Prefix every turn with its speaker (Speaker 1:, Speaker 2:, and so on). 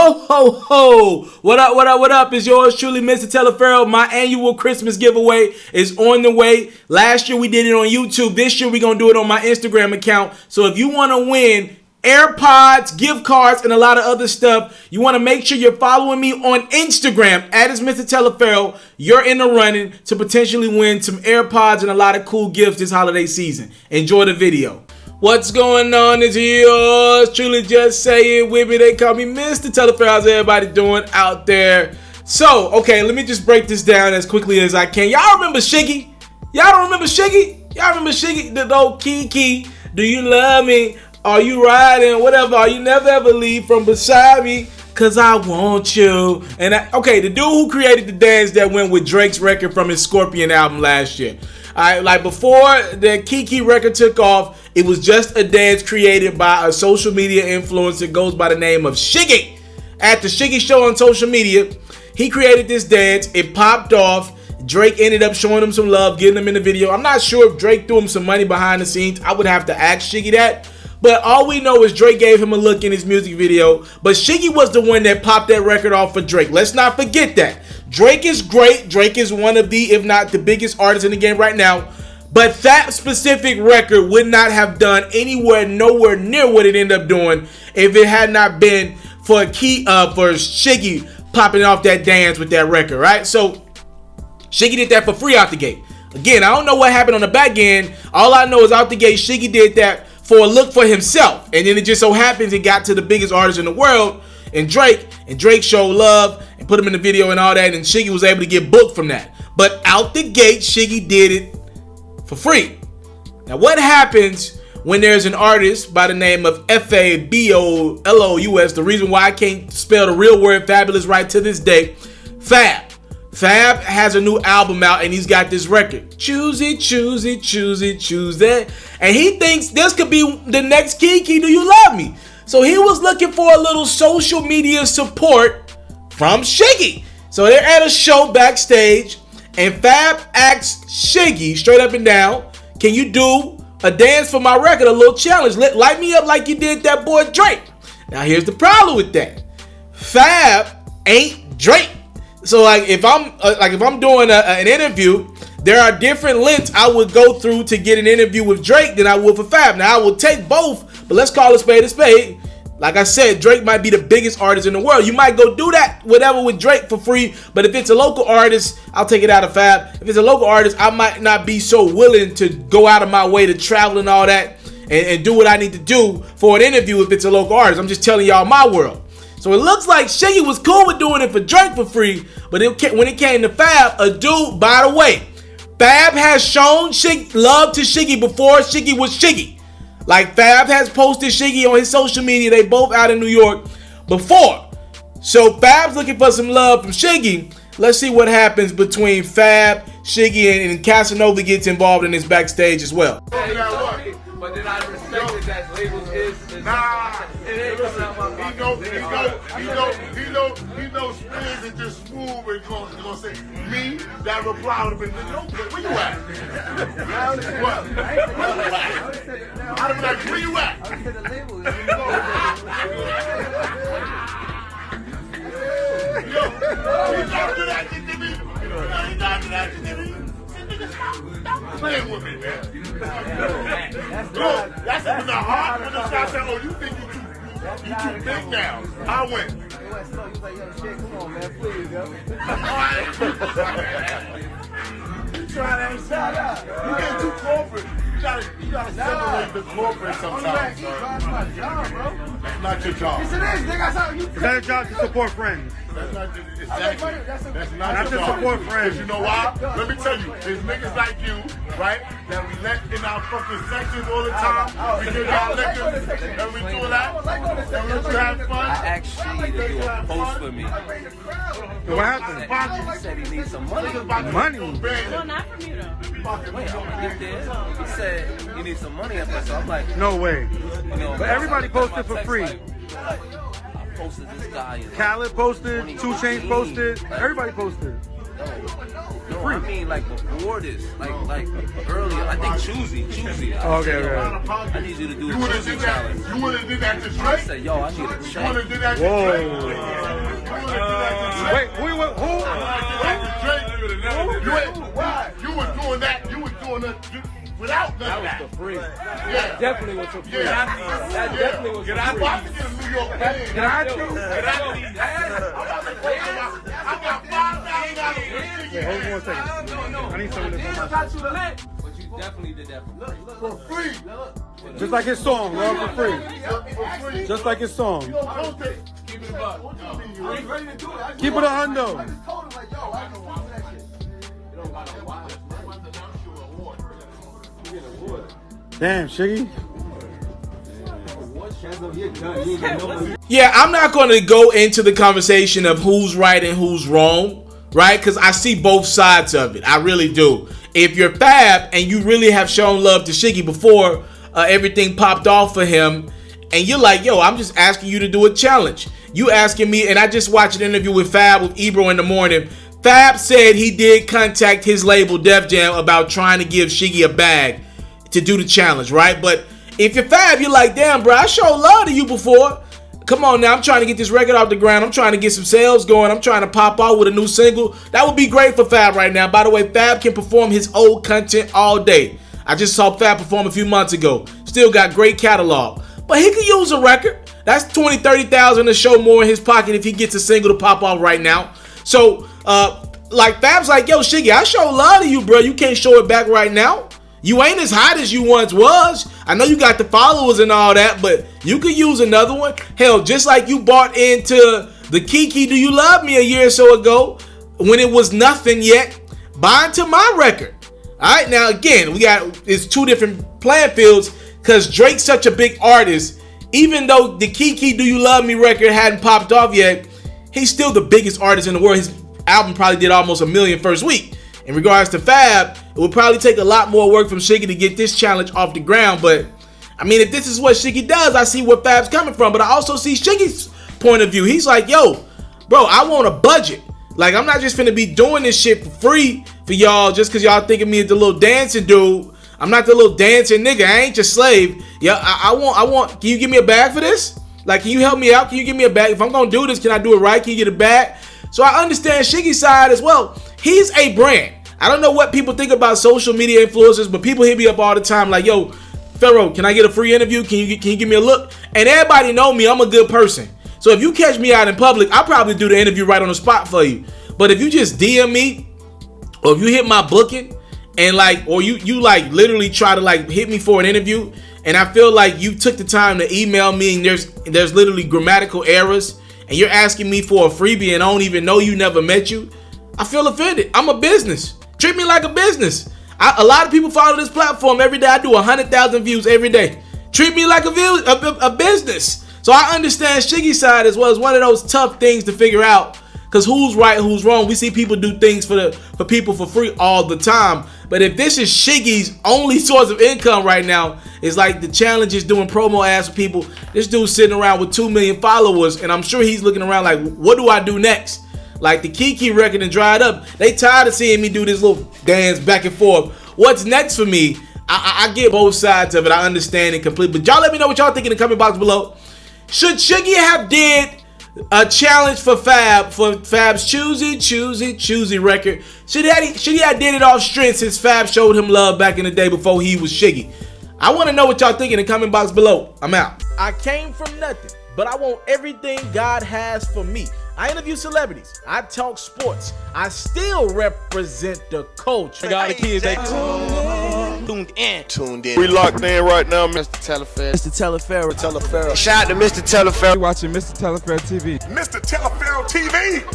Speaker 1: Ho, ho, ho. What up, what up, what up? It's yours truly, Mr. TALIAFERRO. My annual Christmas giveaway is on the way. Last year we did it on YouTube. This year we're going to do it on my Instagram account. So if you want to win AirPods, gift cards, and a lot of other stuff, you want to make sure you're following me on Instagram at itsmrtaliaferro. You're in the running to potentially win some AirPods and a lot of cool gifts this holiday season. Enjoy the video. What's going on? It's yours truly, just say it with me. They call me Mr. TALIAFERRO. How's everybody doing out there? So, okay, let me just break this down as quickly as I can. Y'all remember Shiggy? Y'all don't remember Shiggy? Y'all remember Shiggy? The old Kiki. Do you love me? Are you riding? Whatever. Are you never ever leave from beside me? Cause I want you. And okay, the dude who created the dance that went with Drake's record from his Scorpion album last year. Alright, like before the Kiki record took off, it was just a dance created by a social media influencer, goes by the name of Shiggy. At the Shiggy show on social media, he created this dance. It popped off. Drake ended up showing him some love, getting him in the video. I'm not sure if Drake threw him some money behind the scenes. I would have to ask Shiggy that. But all we know is Drake gave him a look in his music video. But Shiggy was the one that popped that record off for Drake. Let's not forget that. Drake is great. Drake is one of the, if not the biggest artist in the game right now. But that specific record would not have done nowhere near what it ended up doing if it had not been for Shiggy popping off that dance with that record, right? So Shiggy did that for free out the gate. Again, I don't know what happened on the back end. All I know is out the gate, Shiggy did that for a look for himself. And then it just so happens it got to the biggest artist in the world, and Drake showed love and put him in the video and all that, and Shiggy was able to get booked from that. But out the gate, Shiggy did it for free. Now what happens when there's an artist by the name of Fabolous, the reason why I can't spell the real word fabulous right to this day, Fab has a new album out and he's got this record, Choosey, Choosey, Choosey, Choosey, and he thinks this could be the next Kiki, Do You Love Me? So he was looking for a little social media support from Shiggy. So they're at a show backstage and Fab asks Shiggy straight up and down, can you do a dance for my record, a little challenge, light me up like you did that boy Drake? Now here's the problem with that. Fab ain't Drake. So like if I'm doing an interview, there are different lengths I would go through to get an interview with Drake than I would for Fab. Now I will take both, but let's call a spade a spade. Like I said, Drake might be the biggest artist in the world. You might go do that whatever with Drake for free, but if it's a local artist, I'll take it out of Fab. If it's a local artist, I might not be so willing to go out of my way to travel and all that and do what I need to do for an interview if it's a local artist. I'm just telling y'all my world. So it looks like Shiggy was cool with doing it for Drake for free, but when it came to Fab, a dude, by the way, Fab has shown love to Shiggy before Shiggy was Shiggy. Like Fab has posted Shiggy on his social media. They both out in New York before. So Fab's looking for some love from Shiggy. Let's see what happens between Fab, Shiggy, and Casanova gets involved in this backstage as well.
Speaker 2: But then I respected that labels is
Speaker 3: nah. He knows Spins and just smooth and gonna say me. That reply would have been no. Where you at? What? Where you at? I'd have been like, where you at? I said the labels. Yo, he's not do that to me. He's not do that to me. Stop playing with me, man. Look, that's even the heart when the shot said, oh, you think you too big now. I win.
Speaker 4: You like, yo, shit, come on, man, please, yo.
Speaker 3: You trying to shout out. You get too corporate. You gotta separate the corporate sometimes.
Speaker 4: That's my job, bro.
Speaker 3: That's not your job.
Speaker 4: Yes, it is, nigga. That's how you.
Speaker 5: It's not your job to support friends.
Speaker 3: That's not your, exactly. That's not
Speaker 5: That's
Speaker 3: your
Speaker 5: to
Speaker 3: job.
Speaker 5: support friends.
Speaker 3: You know why? Let me tell you, there's niggas like you, right, that we let in our fucking sections all the time. We give y'all liquor, and we do that, and we have fun.
Speaker 2: I asked Shiggy to do a post for me.
Speaker 5: So what happened?
Speaker 2: He said he needs some money.
Speaker 5: Money?
Speaker 6: Well, not from you though.
Speaker 2: Wait, I'm gonna get there. He said he needs some money after, so I'm like,
Speaker 5: No way.
Speaker 2: you know.
Speaker 5: But everybody posted for free.
Speaker 2: I posted this guy.
Speaker 5: Khaled posted, 2 Chainz posted, everybody posted.
Speaker 2: No, I mean like before this, like earlier. I think CHOOSEY.
Speaker 5: Oh, okay.
Speaker 2: I need you to do a
Speaker 3: You would have
Speaker 2: CHOOSEY
Speaker 3: did that.
Speaker 2: challenge.
Speaker 3: You would have did that to
Speaker 2: I
Speaker 3: Drake.
Speaker 2: said, yo, I need a
Speaker 3: You would
Speaker 2: check.
Speaker 3: have did that to
Speaker 5: Whoa.
Speaker 3: Drake. doing nothing without none of that.
Speaker 5: For free.
Speaker 3: Yeah.
Speaker 5: Definitely was for free.
Speaker 3: Yeah.
Speaker 5: That definitely was for
Speaker 3: I'm
Speaker 5: free.
Speaker 3: about to get a New York band.
Speaker 5: Got you.
Speaker 3: I'm about to pay for my. I got $5,000 for Shiggy.
Speaker 5: Hold on 1 second. I need some of this on my
Speaker 2: But you definitely did that for free.
Speaker 3: For free.
Speaker 5: Just like his song, bro, for free.
Speaker 3: For free.
Speaker 5: Just like his song.
Speaker 3: Keep it a buck. What you mean you ain't ready to do it?
Speaker 5: Keep it a hundo.
Speaker 4: I just told him, like, yo, I don't want that shit.
Speaker 5: Damn, Shiggy.
Speaker 1: Yeah, I'm not going to go into the conversation of who's right and who's wrong, right? Because I see both sides of it. I really do. If you're Fab and you really have shown love to Shiggy before everything popped off for him, and you're like, yo, I'm just asking you to do a challenge. You asking me, and I just watched an interview with Fab with Ebro in the morning. Fab said he did contact his label Def Jam about trying to give Shiggy a bag to do the challenge, right? But if you're Fab, you're like, damn, bro, I showed love to you before. Come on now, I'm trying to get this record off the ground. I'm trying to get some sales going. I'm trying to pop out with a new single. That would be great for Fab right now. By the way, Fab can perform his old content all day. I just saw Fab perform a few months ago. Still got great catalog. But he could use a record. That's $20,000, $30,000 to show more in his pocket if he gets a single to pop off right now. So, like Fab's like, yo, Shiggy, I show love to you, bro. You can't show it back right now. You ain't as hot as you once was. I know you got the followers and all that, but you could use another one. Hell, just like you bought into the Kiki Do You Love Me a year or so ago when it was nothing yet, buy into my record. All right, now again, it's two different playing fields because Drake's such a big artist. Even though the Kiki Do You Love Me record hadn't popped off yet, he's still the biggest artist in the world. His album probably did almost 1 million first week. In regards to Fab, it would probably take a lot more work from Shiggy to get this challenge off the ground. But, I mean, if this is what Shiggy does, I see where Fab's coming from. But I also see Shiggy's point of view. He's like, yo, bro, I want a budget. Like, I'm not just finna be doing this shit for free for y'all just because y'all think of me as the little dancing dude. I'm not the little dancing nigga. I ain't your slave. Yeah, I want, can you give me a bag for this? Like, can you help me out? Can you give me a bag? If I'm gonna do this, can I do it right? Can you get a bag? So I understand Shiggy's side as well. He's a brand. I don't know what people think about social media influencers, but people hit me up all the time like, yo, Ferro, can I get a free interview? Can you give me a look? And everybody know me, I'm a good person. So if you catch me out in public, I'll probably do the interview right on the spot for you. But if you just DM me, or if you hit my booking, and like, or you like literally try to like hit me for an interview, and I feel like you took the time to email me and there's literally grammatical errors, and you're asking me for a freebie and I don't even know you, never met you, I feel offended. I'm a business. Treat me like a business. A lot of people follow this platform every day. I do 100,000 views every day. Treat me like a business. So I understand Shiggy's side as well. It's one of those tough things to figure out. Because who's right, who's wrong? We see people do things for people for free all the time. But if this is Shiggy's only source of income right now, it's like the challenge is doing promo ads for people. This dude's sitting around with 2 million followers, and I'm sure he's looking around like, what do I do next? Like the Kiki record and dried up. They tired of seeing me do this little dance back and forth. What's next for me? I get both sides of it. I understand it completely. But y'all let me know what y'all think in the comment box below. Should Shiggy have did a challenge for Fab's CHOOSEY record? Should he have did it off strength since Fab showed him love back in the day before he was Shiggy? I want to know what y'all think in the comment box below. I'm out. I came from nothing, but I want everything God has for me. I interview celebrities. I talk sports. I still represent the culture.
Speaker 7: All the kids, they tuned in.
Speaker 8: We locked in right now, Mr.
Speaker 7: Mr. Taliaferro.
Speaker 8: Shout out to Mr. Taliaferro.
Speaker 5: Watching Mr. Taliaferro TV.
Speaker 3: Mr. Taliaferro TV.